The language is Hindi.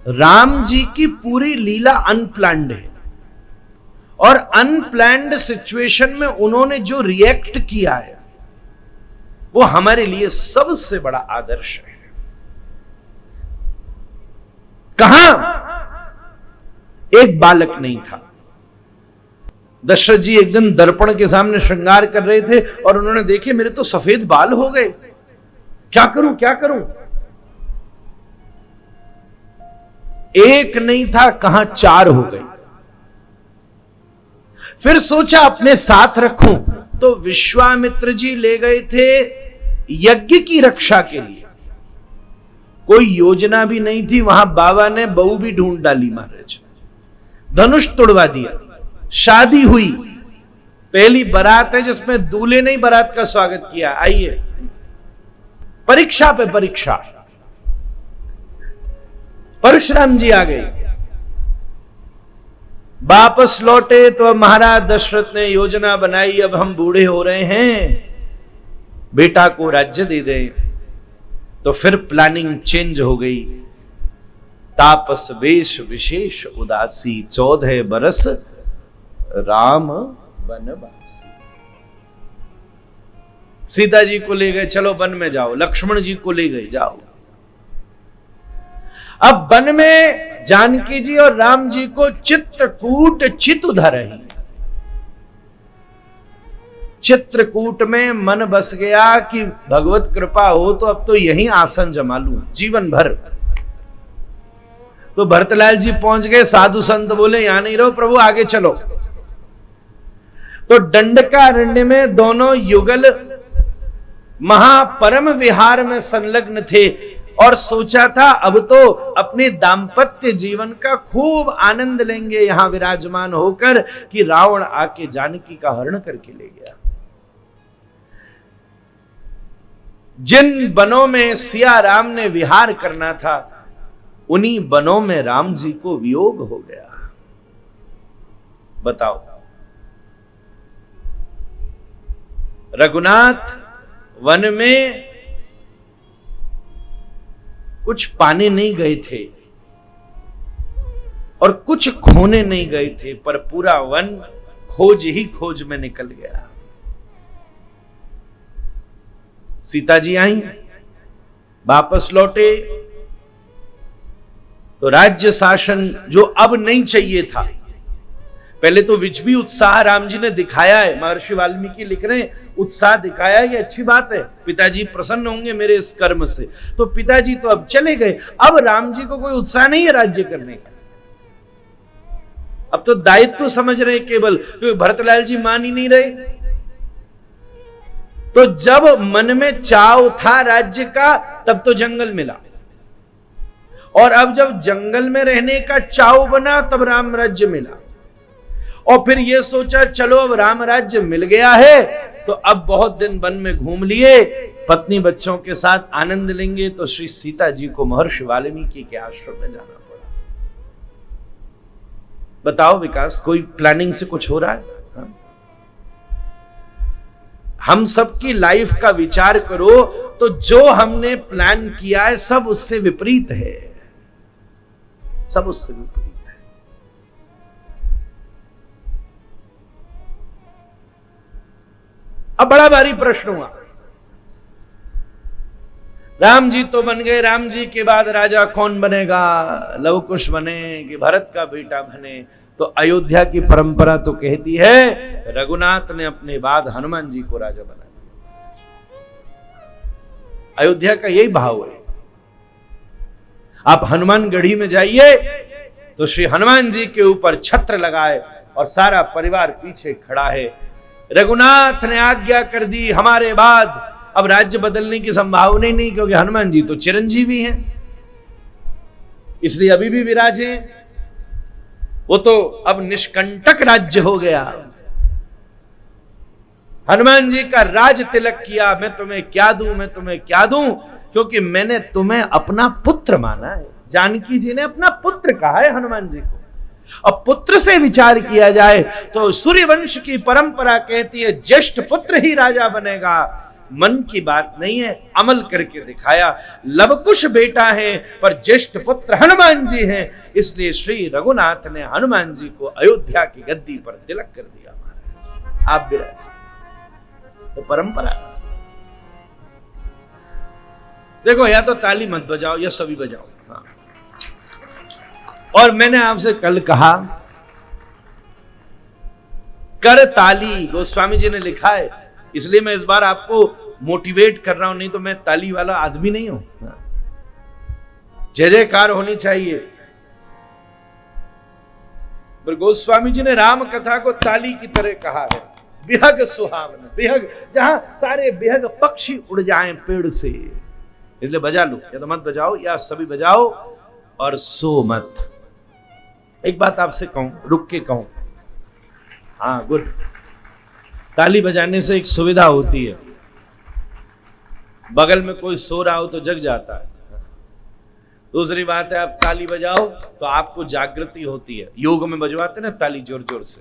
राम जी की पूरी लीला अनप्लान्ड है, और अनप्लान्ड सिचुएशन में उन्होंने जो रिएक्ट किया है वो हमारे लिए सबसे बड़ा आदर्श है। कहां एक बालक नहीं था। दशरथ जी एक दिन दर्पण के सामने श्रृंगार कर रहे थे और उन्होंने देखे मेरे तो सफेद बाल हो गए, क्या करूं क्या करूं। एक नहीं था, कहां 4 हो गए। फिर सोचा अपने साथ रखूं, तो विश्वामित्र जी ले गए थे यज्ञ की रक्षा के लिए। कोई योजना भी नहीं थी, वहां बाबा ने बहू भी ढूंढ डाली महाराज, धनुष तोड़वा दिया, शादी हुई। पहली बारात है जिसमें दूल्हे ने ही बारात का स्वागत किया, आइए। परीक्षा पे परीक्षा, परशुराम जी आ गए, वापस लौटे तो अब महाराज दशरथ ने योजना बनाई, अब हम बूढ़े हो रहे हैं, बेटा को राज्य दे दें। तो फिर प्लानिंग चेंज हो गई। तापस वेश विशेष उदासी, 14 बरस राम वनवासी। सीता जी को ले गए, चलो वन में जाओ। लक्ष्मण जी को ले गए, जाओ। अब वन में जानकी जी और राम जी को चित्रकूट चित धरहि, चित्रकूट में मन बस गया कि भगवत कृपा हो तो अब तो यहीं आसन जमा लूं जीवन भर। तो भरतलाल जी पहुंच गए, साधु संत बोले यहां नहीं रहो प्रभु, आगे चलो। तो दंडकारण्य में दोनों युगल महापरम विहार में संलग्न थे और सोचा था अब तो अपने दाम्पत्य जीवन का खूब आनंद लेंगे यहां विराजमान होकर, कि रावण आके जानकी का हरण करके ले गया। जिन वनों में सिया राम ने विहार करना था, उन्हीं वनों में राम जी को वियोग हो गया। बताओ, रघुनाथ वन में कुछ पाने नहीं गए थे और कुछ खोने नहीं गए थे, पर पूरा वन खोज ही खोज में निकल गया। सीता जी आई, वापस लौटे तो राज्य शासन जो अब नहीं चाहिए था, पहले तो विजबी उत्साह राम जी ने दिखाया है, महर्षि वाल्मीकि लिख रहे हैं उत्साह दिखाया, ये अच्छी बात है, पिताजी प्रसन्न होंगे मेरे इस कर्म से। तो पिताजी तो अब चले गए, अब राम जी को कोई उत्साह नहीं है राज्य करने का। अब तो दायित्व समझ रहे केवल, क्योंकि भरतलाल जी मान ही नहीं रहे। तो जब मन में चाव था राज्य का, तब तो जंगल मिला, और अब जब जंगल में रहने का चाव बना, तब राम राज्य मिला। और फिर यह सोचा चलो अब राम राज्य मिल गया है तो अब बहुत दिन वन में घूम लिए, पत्नी बच्चों के साथ आनंद लेंगे, तो श्री सीता जी को महर्षि वाल्मीकि के आश्रम में जाना पड़ा। बताओ विकास, कोई प्लानिंग से कुछ हो रहा है? हम सबकी लाइफ का विचार करो तो जो हमने प्लान किया है सब उससे विपरीत है, सब उससे विपरीत है। अब बड़ा भारी प्रश्न हुआ, राम जी तो बन गए, राम जी के बाद राजा कौन बनेगा? लव कुश बने कि भरत का बेटा बने? तो अयोध्या की परंपरा तो कहती है रघुनाथ ने अपने बाद हनुमान जी को राजा बना दिया। अयोध्या का यही भाव है। आप हनुमानगढ़ी में जाइए तो श्री हनुमान जी के ऊपर छत्र लगाए और सारा परिवार पीछे खड़ा है। रघुनाथ ने आज्ञा कर दी, हमारे बाद अब राज्य बदलने की संभावना ही नहीं, क्योंकि हनुमान जी तो चिरंजीवी हैं, इसलिए अभी भी विराजे। वो तो अब निष्कंटक राज्य हो गया। हनुमान जी का राज तिलक किया, मैं तुम्हें क्या दूं, मैं तुम्हें क्या दूं, क्योंकि मैंने तुम्हें अपना पुत्र माना है। जानकी जी ने अपना पुत्र कहा है हनुमान जी को। अब पुत्र से विचार किया जाए तो सूर्यवंश की परंपरा कहती है ज्येष्ठ पुत्र ही राजा बनेगा। मन की बात नहीं है, अमल करके दिखाया। लवकुश बेटा है पर ज्येष्ठ पुत्र हनुमान जी हैं, इसलिए श्री रघुनाथ ने हनुमान जी को अयोध्या की गद्दी पर तिलक कर दिया। आप भी रहे तो परंपरा। देखो, या तो ताली मत बजाओ या सभी बजाओ। हाँ। और मैंने आपसे कल कहा, कर ताली, गोस्वामी जी ने लिखा है, इसलिए मैं इस बार आपको मोटिवेट कर रहा हूं, नहीं तो मैं ताली वाला आदमी नहीं हूं। जय जयकार होनी चाहिए। पर गोस्वामी जी ने राम कथा को ताली की तरह कहा है, बिहग सुहावन, बिहग, जहां सारे बिहग पक्षी उड़ जाएं पेड़ से, इसलिए बजा लो, या तो मत बजाओ या सभी बजाओ और सो मत। एक बात आपसे कहूं, रुक के कहूं, हाँ गुड, ताली बजाने से एक सुविधा होती है, बगल में कोई सो रहा हो तो जग जाता है। दूसरी बात है, आप ताली बजाओ तो आपको जागृति होती है। योग में बजवाते ना ताली जोर जोर से,